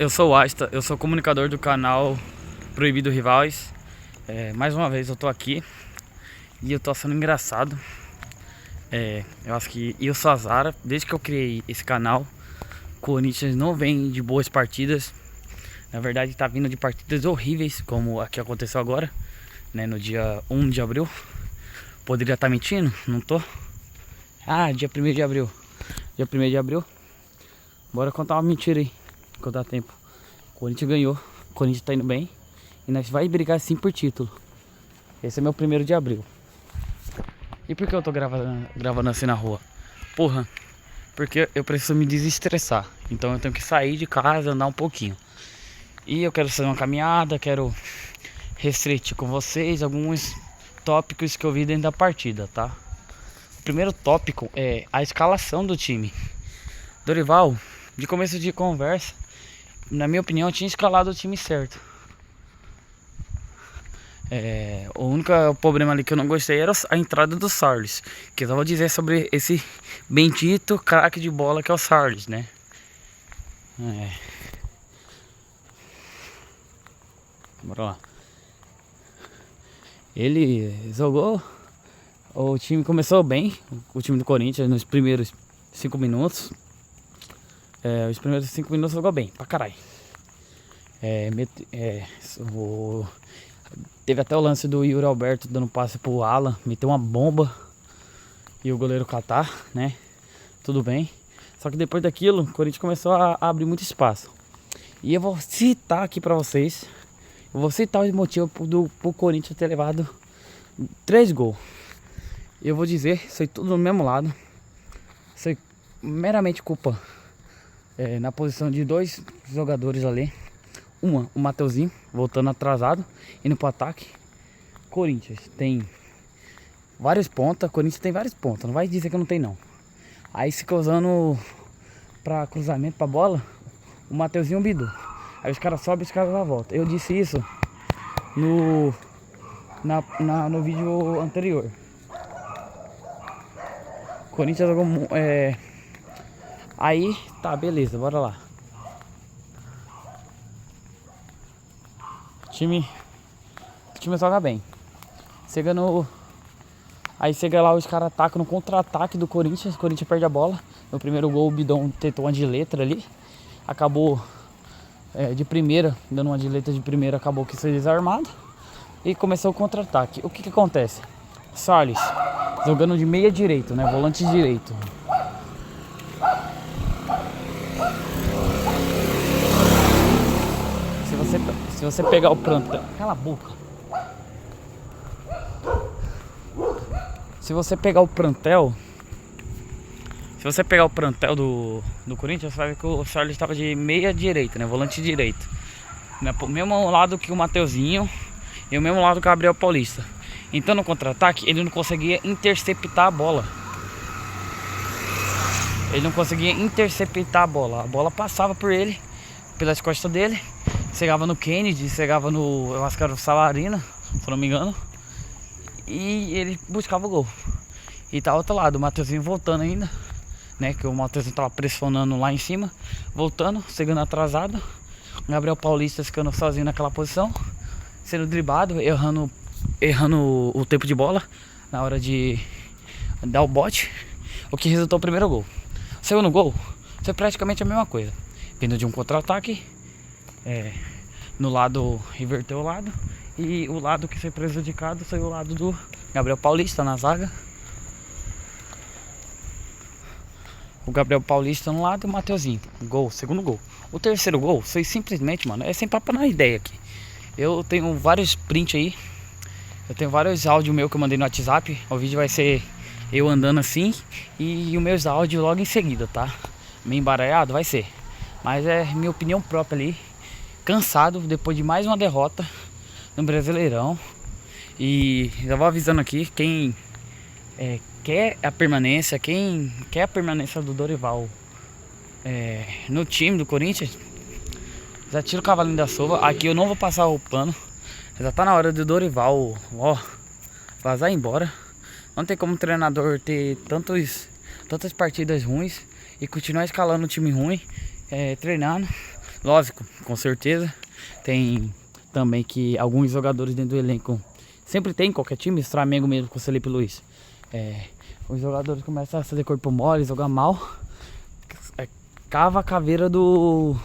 Eu sou o Asta, eu sou comunicador do canal Proibido Rivais. Mais uma vez eu tô aqui e eu tô achando engraçado. Eu acho que eu sou a Zara, desde que eu criei esse canal, o Corinthians não vem de boas partidas. Na verdade tá vindo de partidas horríveis, como a que aconteceu agora, né, no dia 1 de abril. Poderia estar mentindo? Não tô. Dia 1º de abril. Dia 1º de abril. Bora contar uma mentira aí, enquanto dá tempo. O Corinthians ganhou, o Corinthians tá indo bem e nós vai brigar sim por título. Esse é meu 1º de abril. E por que eu tô gravando assim na rua? Porra, porque eu preciso me desestressar. Então eu tenho que sair de casa, andar um pouquinho. E eu quero fazer uma caminhada, quero refletir com vocês alguns tópicos que eu vi dentro da partida, tá? O primeiro tópico é a escalação do time. Dorival, de começo de conversa, na minha opinião, tinha escalado o time certo. O único problema ali que eu não gostei era a entrada do Sarles. Que eu vou dizer sobre esse bendito craque de bola que é o Sarles, né? Bora lá. Ele jogou. O time começou bem. O time do Corinthians nos primeiros 5 minutos. Os primeiros 5 minutos jogou bem, pra caralho. Teve até o lance do Yuri Alberto dando passe pro Alan, meteu uma bomba e o goleiro catar, né? Tudo bem. Só que depois daquilo, o Corinthians começou a abrir muito espaço. E eu vou citar aqui pra vocês. Eu vou citar os motivos pro Corinthians ter levado 3 gols. Eu vou dizer, isso aí tudo do mesmo lado. Isso aí meramente culpa na posição de 2 jogadores ali. O Mateuzinho voltando atrasado, indo pro ataque. Corinthians tem vários pontas. Corinthians tem vários pontas, não vai dizer que não tem não. Aí se cruzando pra cruzamento, pra bola, o Mateuzinho e o Bidu. Aí os caras sobem e os caras dão a volta. Eu disse isso no vídeo anterior. Corinthians jogou aí, tá, beleza, bora lá. O time joga bem. Aí chega lá, os caras atacam no contra-ataque do Corinthians. O Corinthians perde a bola. No primeiro gol o Bidon tentou uma de letra ali. Acabou de primeira, dando uma de letra de primeira, acabou que foi desarmado. E começou o contra-ataque. O que acontece? Sarles jogando de meia direito, né? Volante direito. Se você pegar o plantel... Cala a boca. Se você pegar o plantel do Corinthians, você vai ver que o Sarles estava de meia direita, né? Volante direito. O mesmo lado que o Mateuzinho e o mesmo lado que o Gabriel Paulista. Então no contra-ataque ele não conseguia interceptar a bola. A bola passava por ele, pelas costas dele. Chegava no Kennedy, chegava no... eu acho que era o Salarina, se não me engano. E ele buscava o gol. E tá ao outro lado, o Mateuzinho voltando ainda, né? Que o Mateuzinho tava pressionando lá em cima. Voltando, chegando atrasado. O Gabriel Paulista ficando sozinho naquela posição, sendo driblado, errando o tempo de bola na hora de dar o bote. O que resultou no primeiro gol. O segundo gol foi praticamente a mesma coisa. Vindo de um contra-ataque, no lado, inverteu o lado. E o lado que foi prejudicado foi o lado do Gabriel Paulista na zaga. O Gabriel Paulista no lado e o Mateuzinho. Gol, segundo gol. O terceiro gol foi simplesmente, mano, é sem papo na ideia aqui. Eu tenho vários prints aí. Eu tenho vários áudios meus que eu mandei no WhatsApp. O vídeo vai ser eu andando assim e os meus áudios logo em seguida, tá? Meio embaralhado, vai ser. Mas é minha opinião própria ali. Cansado depois de mais uma derrota no Brasileirão. E já vou avisando aqui, quem quer a permanência do Dorival no time do Corinthians, já tira o cavalinho da sova. Aqui eu não vou passar o pano. Já tá na hora do Dorival vazar embora. Não tem como o treinador ter tantas partidas ruins e continuar escalando o time ruim, treinando. Lógico, com certeza. Tem também que alguns jogadores dentro do elenco, sempre tem em qualquer time, esse Flamengo mesmo com o Felipe Luiz. Os jogadores começam a fazer corpo mole, jogar mal, cava a caveira do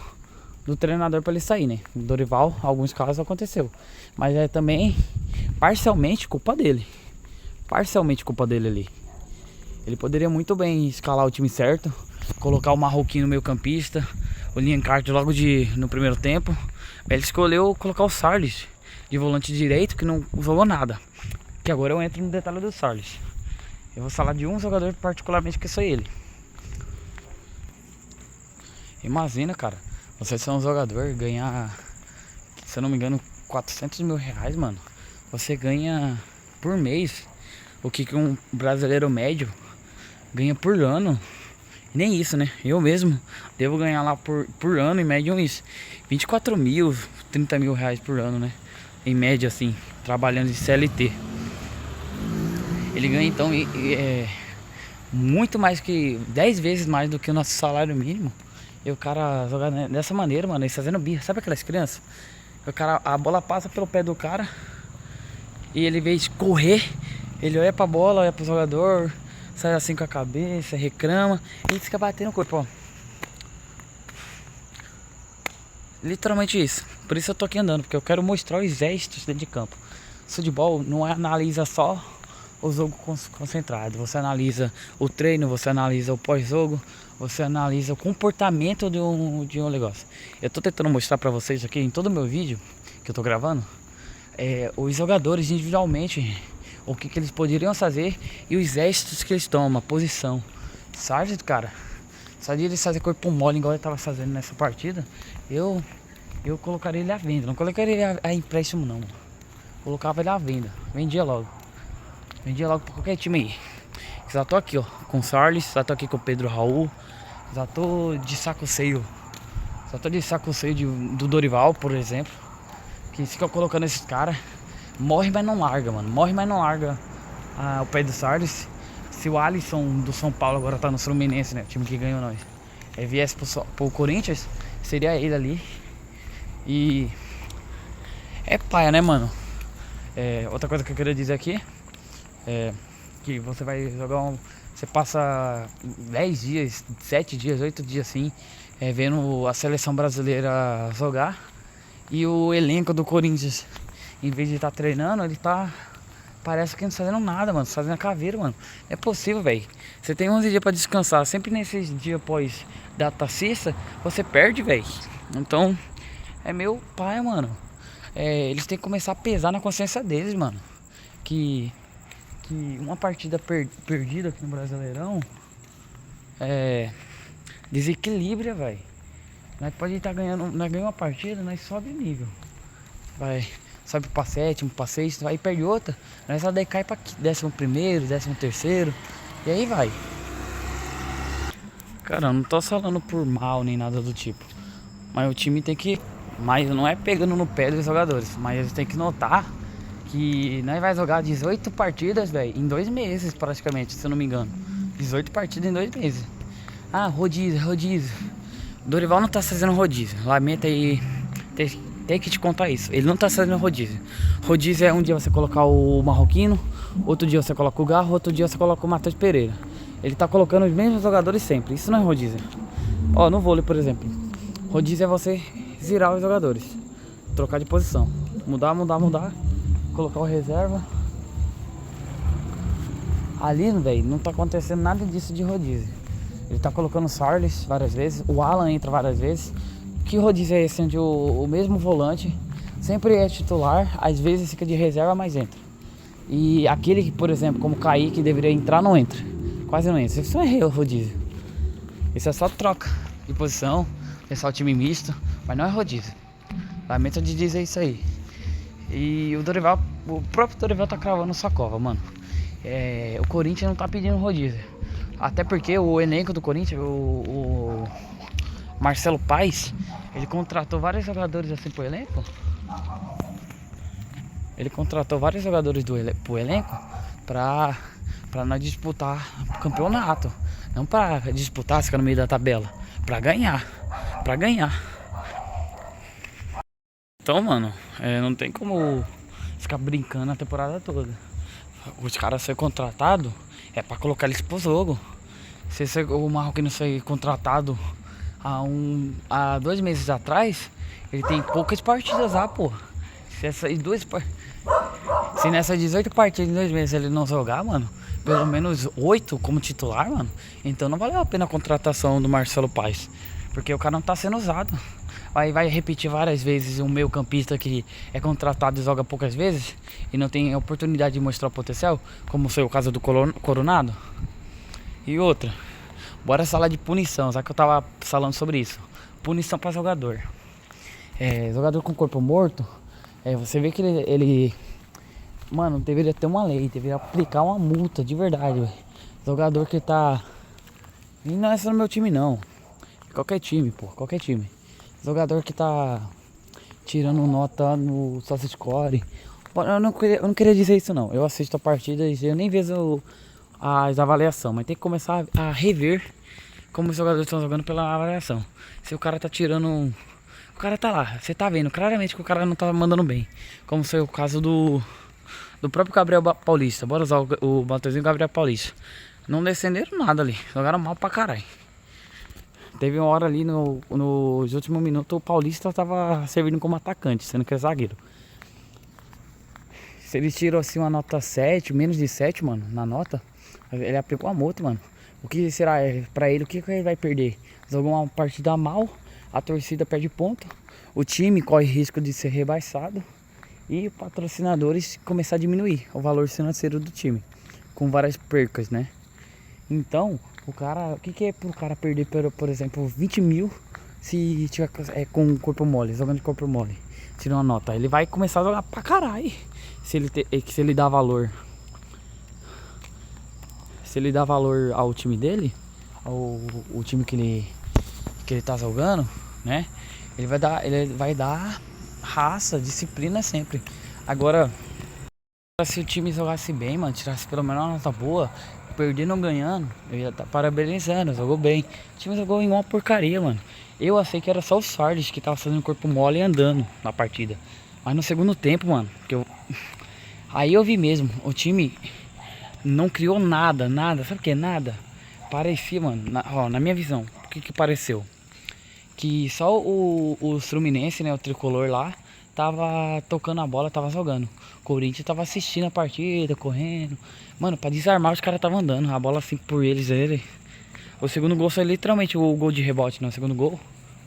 treinador para ele sair, né? O Dorival, em alguns casos aconteceu, mas é também parcialmente culpa dele. Parcialmente culpa dele ali. Ele poderia muito bem escalar o time certo, colocar o Marroquino no meio campista, o Lienhardt logo no primeiro tempo. Ele escolheu colocar o Sarles de volante direito, que não jogou nada. Que agora eu entro no detalhe do Sarles. Eu vou falar de um jogador particularmente, que foi ele. Imagina, cara, você ser um jogador, ganhar, se eu não me engano, 400 mil reais, mano. Você ganha por mês o que um brasileiro médio ganha por ano. Nem isso, né? Eu mesmo devo ganhar lá por ano, em média, uns 24 mil, 30 mil reais por ano, né? Em média, assim, trabalhando de CLT. Ele ganha, então, muito mais que 10 vezes mais do que o nosso salário mínimo. E o cara jogar dessa maneira, mano, ele fazendo birra. Sabe aquelas crianças? A bola passa pelo pé do cara e ele, em vez de correr, ele olha pra bola, olha pro jogador, sai assim com a cabeça, reclama e fica batendo o corpo, ó. Literalmente isso. Por isso eu tô aqui andando, porque eu quero mostrar os gestos dentro de campo. Futebol não analisa só o jogo concentrado. Você analisa o treino, você analisa o pós-jogo, você analisa o comportamento de um negócio. Eu tô tentando mostrar pra vocês aqui em todo o meu vídeo que eu tô gravando, os jogadores individualmente, o que eles poderiam fazer e os gestos que eles tomam, a posição. Sabe, cara? Só de ele fazer corpo mole igual ele tava fazendo nessa partida, eu colocaria ele à venda. Não colocaria ele a empréstimo, não. Colocava ele à venda. Vendia logo pra qualquer time aí. Já tô aqui, ó, com o Sarles, já tô aqui com o Pedro Raul. Já tô de saco cheio. Do Dorival, por exemplo, que fica colocando esses caras. Morre, mas não larga, mano. Morre, mas não larga o pé do Sarles. Se o Alisson do São Paulo agora tá no Fluminense, né? O time que ganhou nós. Viesse pro Corinthians, seria ele ali. E é paia, né, mano? Outra coisa que eu queria dizer aqui que você vai jogar você passa 10 dias, 7 dias, 8 dias assim, vendo a seleção brasileira jogar. E o elenco do Corinthians, em vez de estar treinando, ele parece que não tá fazendo nada, mano. Tá fazendo a caveira, mano. É possível, velho. Você tem 11 dias pra descansar. Sempre nesses dias após data sexta, você perde, velho. Então, é meio pai, mano. Eles têm que começar a pesar na consciência deles, mano. Que uma partida perdida aqui no Brasileirão desequilibra, velho. Nós pode estar ganhando, nós ganhamos uma partida, nós sobe o nível. Sobe pra sétimo, pra sexto, aí perde outra, nós só daí cai pra 11º, 13º, e aí vai. Cara, eu não tô falando por mal nem nada do tipo, mas o time tem que, mas não é pegando no pé dos jogadores, mas eles têm que notar que nós vai jogar 18 partidas, velho, em 2 meses praticamente, se eu não me engano. 18 partidas em 2 meses. Ah, rodízio. O Dorival não tá fazendo rodízio. Lamenta aí, tem que te contar isso. Ele não tá fazendo rodízio. Rodízio é um dia você colocar o Marroquino, outro dia você coloca o Garro, outro dia você coloca o Matheus Pereira. Ele tá colocando os mesmos jogadores sempre. Isso não é rodízio. Ó, no vôlei, por exemplo, rodízio é você virar os jogadores, trocar de posição, mudar, colocar o reserva. Ali, velho, não tá acontecendo nada disso de rodízio. Ele tá colocando o Sarles várias vezes, o Alan entra várias vezes. Que rodízio é esse onde o mesmo volante sempre é titular, às vezes fica de reserva, mas entra. E aquele que, por exemplo, como o Kaique, deveria entrar, não entra. Quase não entra. Isso é rodízio. Isso é só troca de posição, é só o time misto, mas não é rodízio. Lamento de dizer isso aí. E o próprio Dorival tá cravando sua cova, mano. O Corinthians não tá pedindo rodízio. Até porque o elenco do Corinthians, o Marcelo Paes, ele contratou vários jogadores assim pro elenco. Ele contratou vários jogadores pro elenco pra nós disputar o campeonato. Não pra disputar, ficar no meio da tabela. Pra ganhar. Então, mano, não tem como ficar brincando a temporada toda. Os caras serem contratados é pra colocar eles pro jogo. Se o Marroquino foi contratado há 2 meses atrás, ele tem poucas partidas lá, pô. Se nessas 18 partidas em 2 meses ele não jogar, mano, pelo menos 8 como titular, mano, então não valeu a pena a contratação do Marcelo Paes. Porque o cara não tá sendo usado. Aí vai repetir várias vezes um meio campista que é contratado e joga poucas vezes e não tem oportunidade de mostrar o potencial, como foi o caso do Coronado. E outra, bora falar de punição, já que eu tava falando sobre isso. Punição pra jogador. Jogador com corpo morto, você vê que ele mano, deveria ter uma lei, deveria aplicar uma multa de verdade, véio. Jogador que tá... E não é só no meu time não, qualquer time, pô, qualquer time. Jogador que tá tirando nota no SofaScore. Eu não queria dizer isso não. Eu assisto a partida e eu nem vejo as avaliações, mas tem que começar a rever como os jogadores estão jogando pela avaliação. Se o cara tá tirando... O cara tá lá, você tá vendo claramente que o cara não tá mandando bem. Como foi o caso do próprio Gabriel Paulista. Bora usar o Mateuzinho Gabriel Paulista. Não descenderam nada ali, jogaram mal pra caralho. Teve uma hora ali nos últimos minutos o Paulista tava servindo como atacante, sendo que é zagueiro. Se ele tirou assim uma nota 7, menos de 7, mano, na nota, ele aplicou a multa, mano. O que será pra ele? O que ele vai perder? Jogou uma partida mal, a torcida perde ponto, o time corre risco de ser rebaixado e patrocinadores começar a diminuir o valor financeiro do time, com várias percas, né? Então, o que é pro cara perder, por exemplo, 20 mil se tiver com corpo mole, jogando de corpo mole, tirando uma nota? Ele vai começar a jogar pra caralho. Se ele dá valor. Se ele dá valor ao time dele, o time que ele tá jogando, né? Ele vai dar raça, disciplina sempre. Agora, se o time jogasse bem, mano, tirasse pelo menos uma nota boa, perdendo ou ganhando, eu ia estar parabenizando, jogou bem. O time jogou em uma porcaria, mano. Eu achei que era só o Sardes que tava fazendo corpo mole e andando na partida. Mas no segundo tempo, mano, aí eu vi mesmo, o time não criou nada, sabe o que? Nada. Parecia, mano, na minha visão, o que pareceu? Que só o Fluminense, né, o tricolor lá, tava tocando a bola, tava jogando. O Corinthians tava assistindo a partida, correndo. Mano, pra desarmar os caras tava andando. A bola assim por eles. O segundo gol foi literalmente o gol de rebote, não. O segundo gol,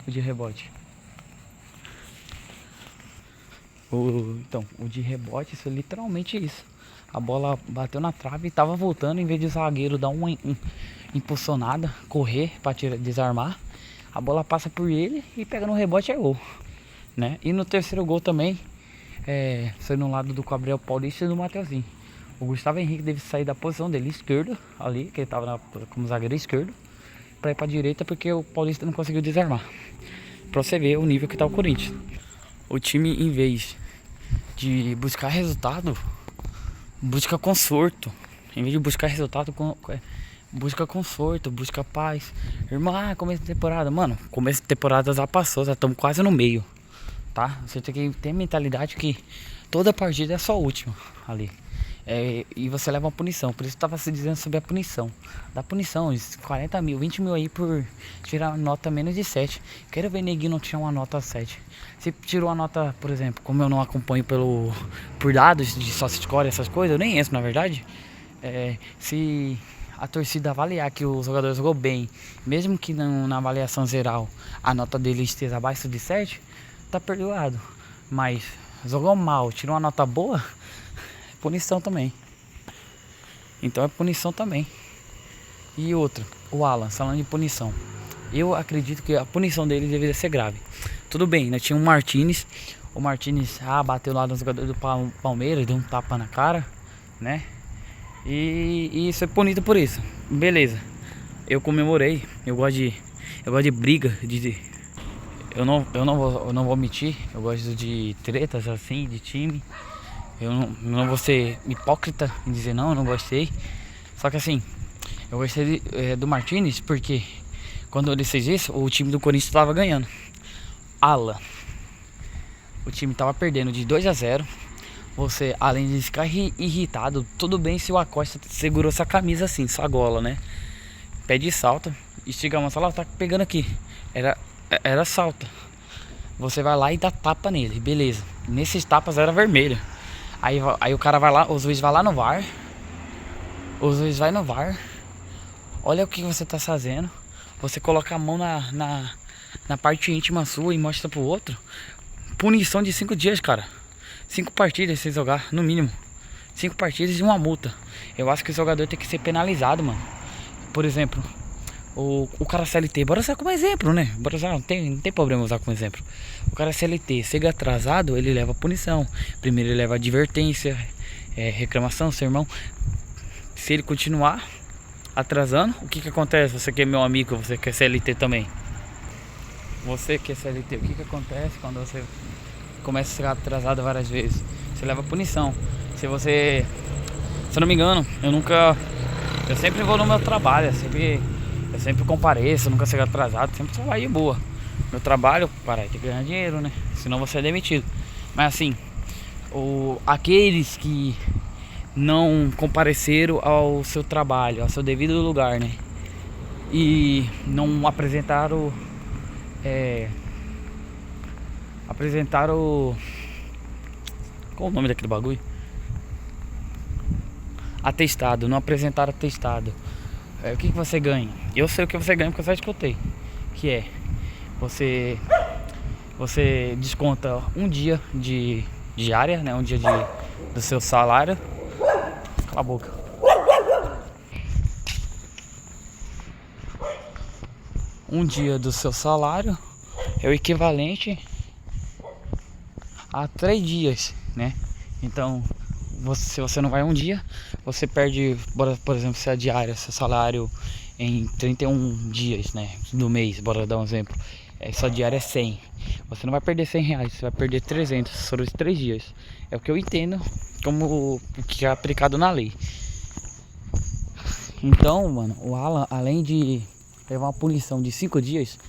o de rebote. Então, o de rebote foi literalmente isso. A bola bateu na trave e tava voltando. Em vez de o zagueiro dar uma impulsionada, correr pra desarmar, a bola passa por ele e pega no rebote, é gol, né? E no terceiro gol também, foi no lado do Gabriel Paulista e do Mateuzinho. O Gustavo Henrique deve sair da posição dele esquerda, ali, que ele tava como zagueiro esquerdo, pra ir pra direita, porque o Paulista não conseguiu desarmar. Pra você ver o nível que tá o Corinthians. O time, em vez de buscar resultado, busca conforto. Em vez de buscar resultado, busca conforto, busca paz. Irmão, começo de temporada. Mano, começo de temporada já passou, já estamos quase no meio, tá? Você tem que ter mentalidade que toda partida é só a última ali. E você leva uma punição. Por isso eu tava se dizendo sobre a punição. Da punição, 40 mil, 20 mil aí por tirar uma nota menos de 7. Quero ver neguinho não tirar uma nota 7. Se tirou uma nota, por exemplo, como eu não acompanho por dados de SofaScore, essas coisas, eu nem entro na verdade. Se a torcida avaliar que o jogador jogou bem, mesmo que na avaliação geral a nota dele esteja abaixo de 7, tá perdoado. Mas jogou mal, tirou uma nota boa, punição também. Então é punição também. E outra, o Alan, falando de punição, eu acredito que a punição dele deveria ser grave. Tudo bem, né? Tinha um Martínez. O Martínez bateu lá no jogador do Palmeiras, deu um tapa na cara, né? E foi punido por isso. Beleza. Eu comemorei. Eu gosto de briga, eu não vou mentir. Eu gosto de tretas assim, de time. Eu não vou ser hipócrita em dizer não, eu não gostei. Só que assim, eu gostei do Martínez porque quando ele fez isso, o time do Corinthians estava ganhando. Alan, o time tava perdendo de 2-0. Você, além de ficar irritado, tudo bem se o Acosta segurou essa camisa assim, sua gola, né? Pé de salta, estiga a mão, fala, tá pegando aqui. Era salta. Você vai lá e dá tapa nele, beleza. Nesses tapas era vermelho. Aí o cara vai lá, o juiz vai lá no VAR. O juiz vai no VAR. Olha o que você tá fazendo. Você coloca a mão na parte íntima sua e mostra pro outro. Punição de 5 dias, cara. 5 partidas sem jogar, no mínimo. 5 partidas e uma multa. Eu acho que o jogador tem que ser penalizado, mano. Por exemplo, o cara CLT, bora usar como exemplo, né? Bora usar, não tem problema usar como exemplo. O cara CLT, chega atrasado, ele leva punição. Primeiro ele leva advertência, reclamação, sermão. Se ele continuar atrasando, o que acontece? Você que é meu amigo, você que é CLT também. Você que é CLT, o que acontece quando você começa a chegar atrasado várias vezes? Você leva punição. Se eu não me engano, eu sempre vou no meu trabalho, eu sempre compareço, nunca chego atrasado, sempre trabalho boa. Meu trabalho, para tem que ganhar dinheiro, né? Senão você é demitido. Mas assim, aqueles que não compareceram ao seu trabalho, ao seu devido lugar, né? E não apresentaram qual o nome daquele bagulho? Atestado, não apresentaram atestado. O que você ganha? Eu sei o que você ganha porque eu já escutei. Que é você desconta um dia de diária, né? Um dia do seu salário. Cala a boca. Um dia do seu salário é o equivalente a 3 dias, né? Então, se você não vai um dia, você perde, por exemplo, se a diária, seu salário em 31 dias, né? Do mês, bora dar um exemplo. Sua diária é 100. Você não vai perder 100 reais, você vai perder 300 sobre os 3 dias. É o que eu entendo como o que é aplicado na lei. Então, mano, o Alan, além de levar uma punição de 5 dias,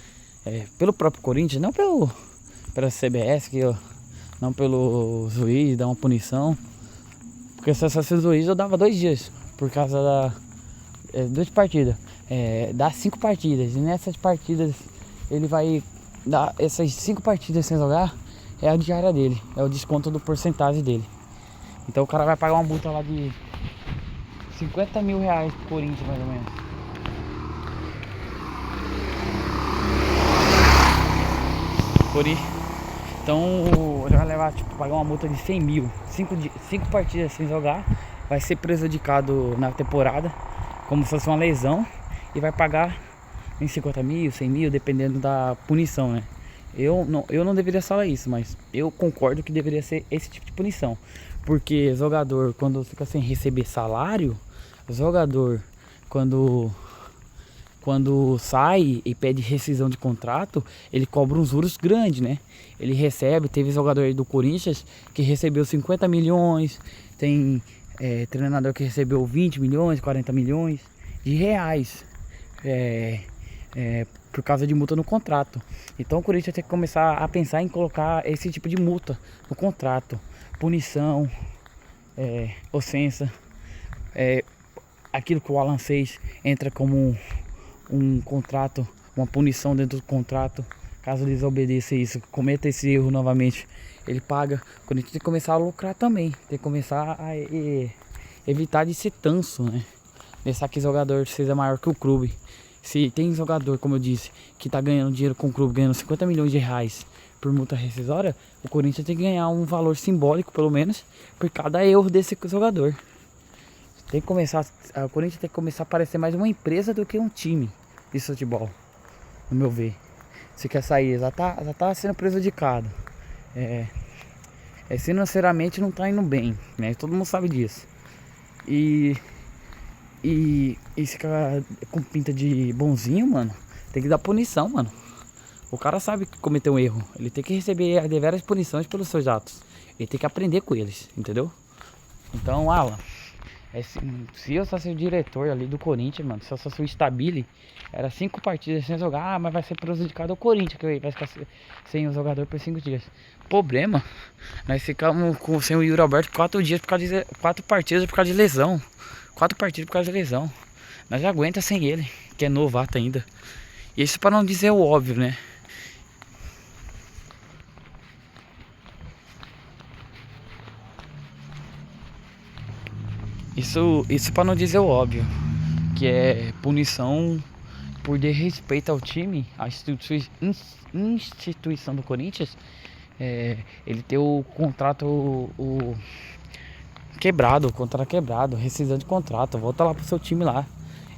pelo próprio Corinthians, não pela CBS, não pelo juiz dar uma punição. Porque se eu fosse o juiz eu dava 2 dias, por causa da 2 partidas. Dá 5 partidas, e nessas partidas ele vai dar essas 5 partidas sem jogar, é a diária dele, é o desconto do porcentagem dele. Então o cara vai pagar uma multa lá de 50 mil reais pro Corinthians, mais ou menos. Então ele vai levar, pagar uma multa de 100 mil. 5 partidas sem jogar, vai ser prejudicado na temporada, como se fosse uma lesão, e vai pagar em 50 mil, 100 mil, dependendo da punição, né? Eu não deveria falar isso, mas eu concordo que deveria ser esse tipo de punição. Porque jogador, quando fica sem receber salário, jogador, quando sai e pede rescisão de contrato, ele cobra uns juros grandes, né? Ele recebe, teve jogador aí do Corinthians que recebeu 50 milhões, tem treinador que recebeu 20 milhões, 40 milhões de reais por causa de multa no contrato. Então o Corinthians tem que começar a pensar em colocar esse tipo de multa no contrato, punição, ofensa, aquilo que o Alan fez entra como um contrato, uma punição dentro do contrato. Caso desobedeça isso, cometa esse erro novamente, ele paga. Quando a gente tem que começar a lucrar também, tem que começar a evitar de ser tanso, né? Deixar que o jogador seja maior que o clube. Se tem jogador, como eu disse, que tá ganhando dinheiro com o clube, ganhando 50 milhões de reais por multa rescisória, o Corinthians tem que ganhar um valor simbólico, pelo menos, por cada erro desse jogador. Tem que começar, o Corinthians tem que começar a parecer mais uma empresa do que um time de futebol, no meu ver. Se quer sair, já tá sendo prejudicado. Financeiramente não tá indo bem, né? Todo mundo sabe disso. E esse cara com pinta de bonzinho, mano, tem que dar punição, mano. O cara sabe que cometeu um erro, ele tem que receber as deveras punições pelos seus atos. Ele tem que aprender com eles, entendeu? Então, Alan, Se eu fosse o diretor ali do Corinthians, mano, se eu fosse o Stabile, era 5 partidas sem jogar, mas vai ser prejudicado o Corinthians, que vai ficar sem o jogador por 5 dias. Problema, nós ficamos sem o Yuri Alberto 4 dias por causa de 4 partidas por causa de lesão. 4 partidas por causa de lesão. Nós já aguenta sem ele, que é novato ainda. E isso para não dizer o óbvio, né? Isso para não dizer o óbvio, que é punição por desrespeito ao time, à instituição do Corinthians. Ele ter o contrato quebrado, o contrato quebrado, rescisão de contrato, volta lá pro seu time lá.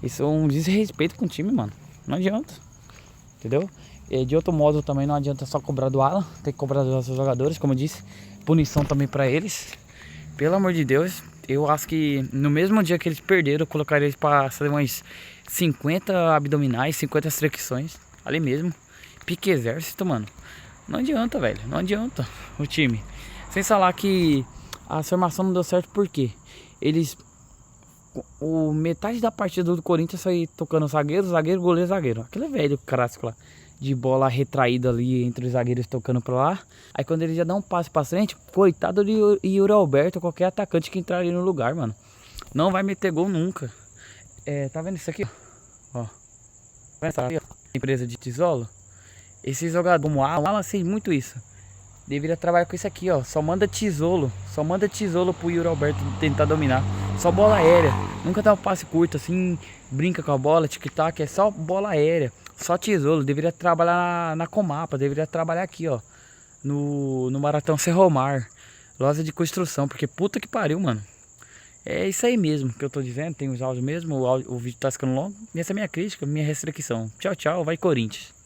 Isso é um desrespeito com o time, mano. Não adianta, entendeu? E de outro modo também não adianta só cobrar do Alan, tem que cobrar dos nossos jogadores, como eu disse. Punição também pra eles. Pelo amor de Deus, eu acho que no mesmo dia que eles perderam, eu colocaria eles pra fazer umas 50 abdominais, 50 flexões, ali mesmo. Pique exército, mano. Não adianta, velho, não adianta o time. Sem falar que a formação não deu certo porque eles... metade da partida do Corinthians foi tocando zagueiro, goleiro, zagueiro. Aquele velho clássico lá, de bola retraída ali entre os zagueiros tocando pra lá. Aí quando ele já dá um passe pra frente, coitado de Yuri Alberto, qualquer atacante que entrar ali no lugar, mano. Não vai meter gol nunca. Tá vendo isso aqui? Ó. Tá vendo essa aqui, ó? Empresa de tijolo. Esse jogador, como o Alan fez muito isso. Deveria trabalhar com isso aqui, ó. Só manda tijolo pro Yuri Alberto tentar dominar. Só bola aérea. Nunca dá um passe curto assim, brinca com a bola, tic-tac. É só bola aérea. Só tijolo. Deveria trabalhar na Comapa. Deveria trabalhar aqui, ó. No Maratão Serromar. Loja de construção. Porque puta que pariu, mano. É isso aí mesmo que eu tô dizendo. Tem os áudios mesmo. O vídeo tá ficando longo. E essa é a minha crítica, minha restrição. Tchau, tchau. Vai Corinthians.